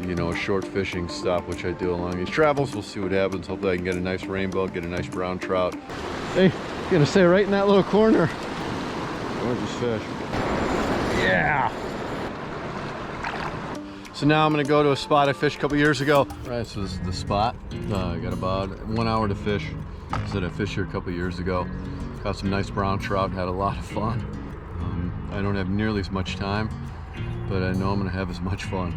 you know, a short fishing stop, which I do along these travels. We'll see what happens. Hopefully I can get a nice rainbow, get a nice brown trout. Hey, gonna stay right in that little corner. Gorgeous fish. Yeah. So now I'm gonna go to a spot I fished a couple years ago. Right, so this is the spot. I got about 1 hour to fish. Said I fished here a couple years ago. Caught some nice brown trout, had a lot of fun. I don't have nearly as much time, but I know I'm gonna have as much fun.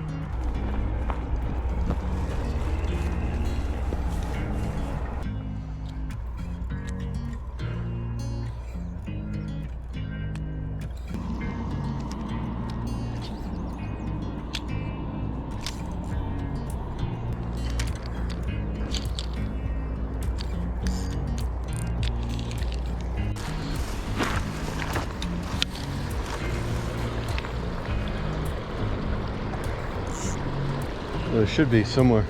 There should be somewhere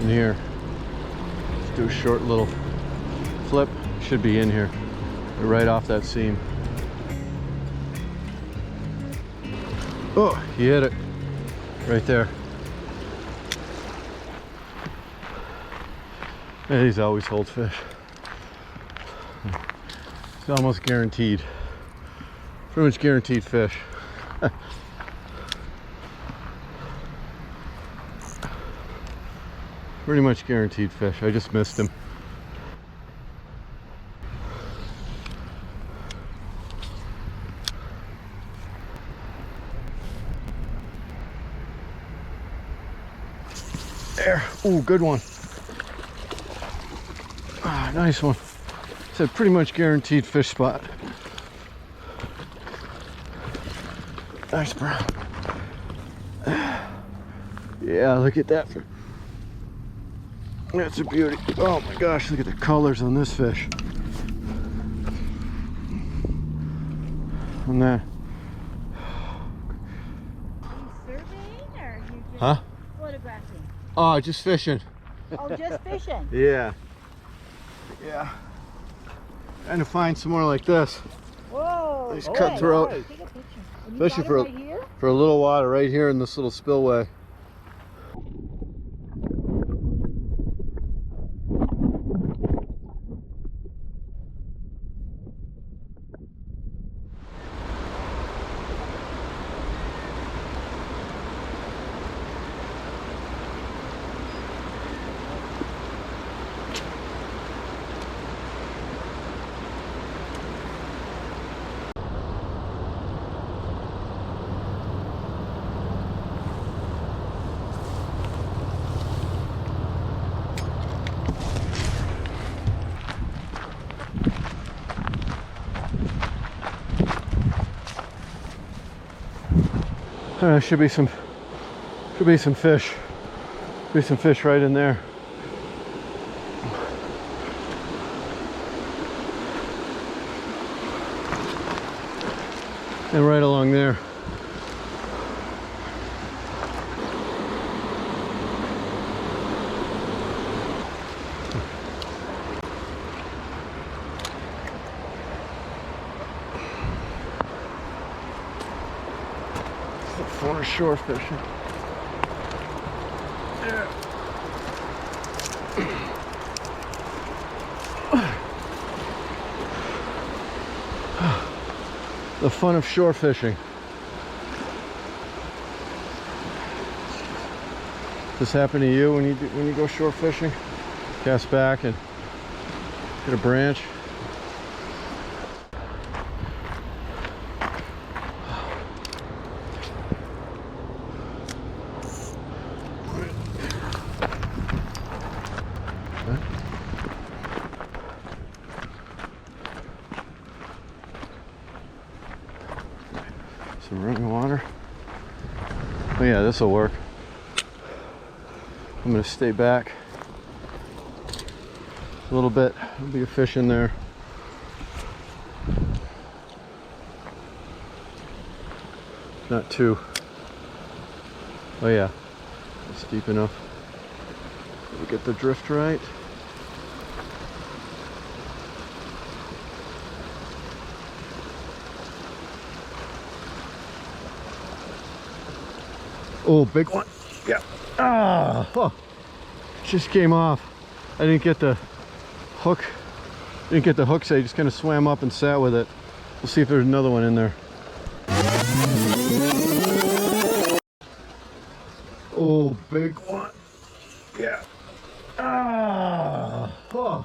in here. Let's do a short little flip. Should be in here, right off that seam. Oh, he hit it right there. Yeah, these always hold fish. It's almost guaranteed. Pretty much guaranteed fish. Pretty much guaranteed fish. I just missed him. There. Ooh, good one. Ah, nice one. It's a pretty much guaranteed fish spot. Nice brown. Yeah, look at that. That's a beauty. Oh my gosh, look at the colors on this fish. On that. Are you surveying or you just Huh? photographing? Oh, just fishing. Oh, just fishing? Yeah. Yeah. Trying to find some more like this. Whoa. Nice cutthroat. Take a picture. And you Especially got it for, right here? for a little water right here in this little spillway. Should be some fish. Be some fish right in there. And right along there. For shore fishing. Yeah. The fun of shore fishing. Does this happen to you when you go shore fishing? Cast back and hit a branch. Some running water. Oh yeah, this will work. I'm gonna stay back a little bit. There'll be a fish in there. Not too. Oh yeah, it's deep enough. We get the drift right. Oh, big one. Yeah. Ah, oh, just came off. I didn't get the hook. Didn't get the hook, so I just kind of swam up and sat with it. We'll see if there's another one in there. Oh, big one. Yeah. Ah. Oh.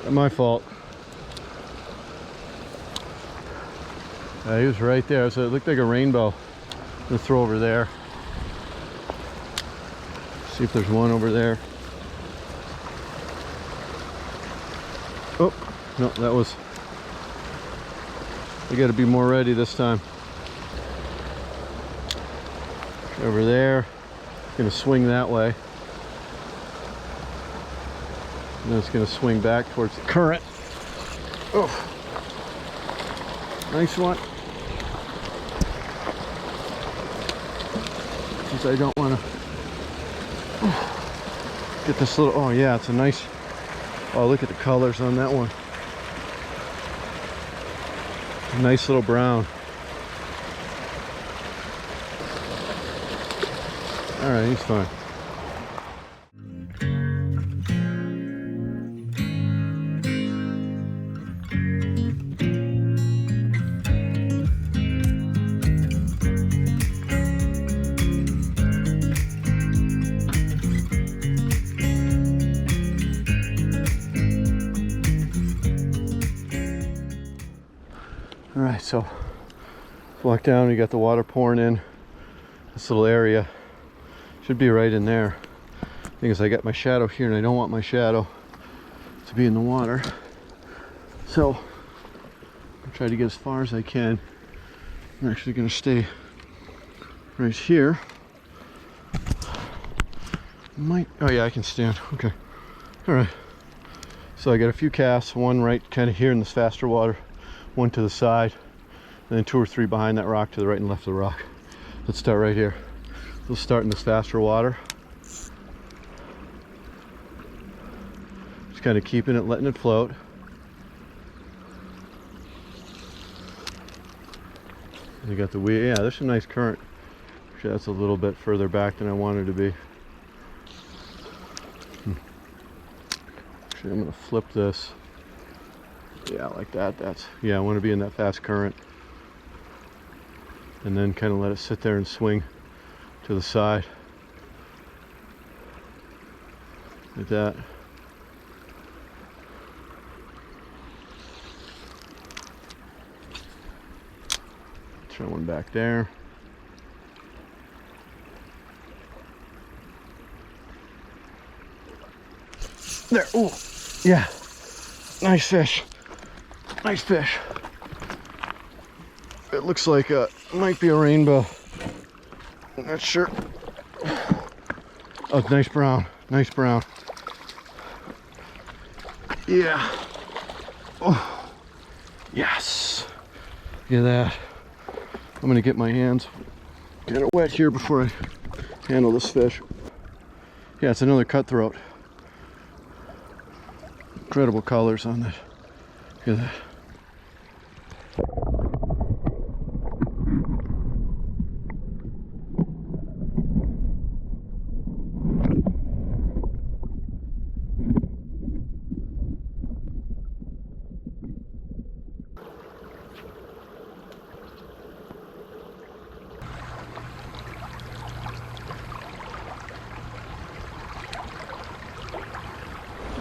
My fault. He was right there, so it looked like a rainbow. I'm gonna throw over there. See if there's one over there. Oh, no, that was... I gotta be more ready this time. Over there. Gonna swing that way. And then it's gonna swing back towards the current. Oh, nice one. Since I don't want to get this little, oh yeah, it's a nice, oh look at the colors on that one. A nice little brown. All right, he's fine. All right, so walk down, you got the water pouring in this little area. Should be right in there. Thing is, I got my shadow here and I don't want my shadow to be in the water. So I'll try to get as far as I can. I'm actually gonna stay right here. Might, oh yeah, I can stand, okay. All right, so I got a few casts, one right kind of here in this faster water, one to the side, and then 2 or 3 behind that rock to the right and left of the rock. Let's start right here. We'll start in this faster water. Just kind of keeping it, letting it float. You got the wheel, yeah, there's some nice current. Actually, that's a little bit further back than I wanted to be. Actually, I'm gonna flip this. Yeah, like that. That's, yeah, I want to be in that fast current. And then kind of let it sit there and swing to the side. Like that. Throw one back there. There, oh, yeah. Nice fish. Nice fish. It looks like might be a rainbow. I'm not sure. Oh, nice brown. Nice brown. Yeah. Oh, yes. Look at that. I'm gonna get my hands kind of wet here before I handle this fish. Yeah, it's another cutthroat. Incredible colors on that. Look at that.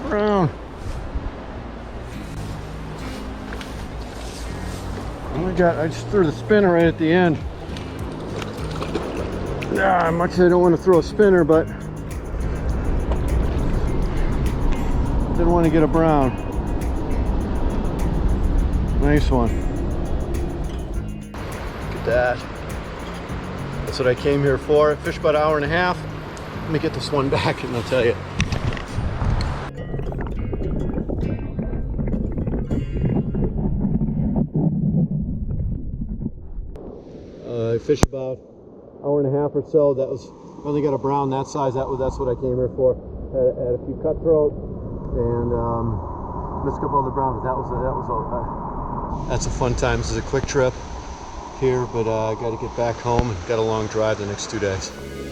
Brown. Oh my God, I just threw the spinner right at the end. Ah, much as I don't want to throw a spinner, but didn't want to get a brown. Nice one. Look at that. That's what I came here for. I fished about an hour and a half. Let me get this one back and I'll tell you. I fished about an hour and a half or so. That was, I only got a brown that size. That's what I came here for. Had a few cutthroat and missed a couple other browns. That's a fun time. This is a quick trip. here, but I got to get back home and got a long drive the next 2 days.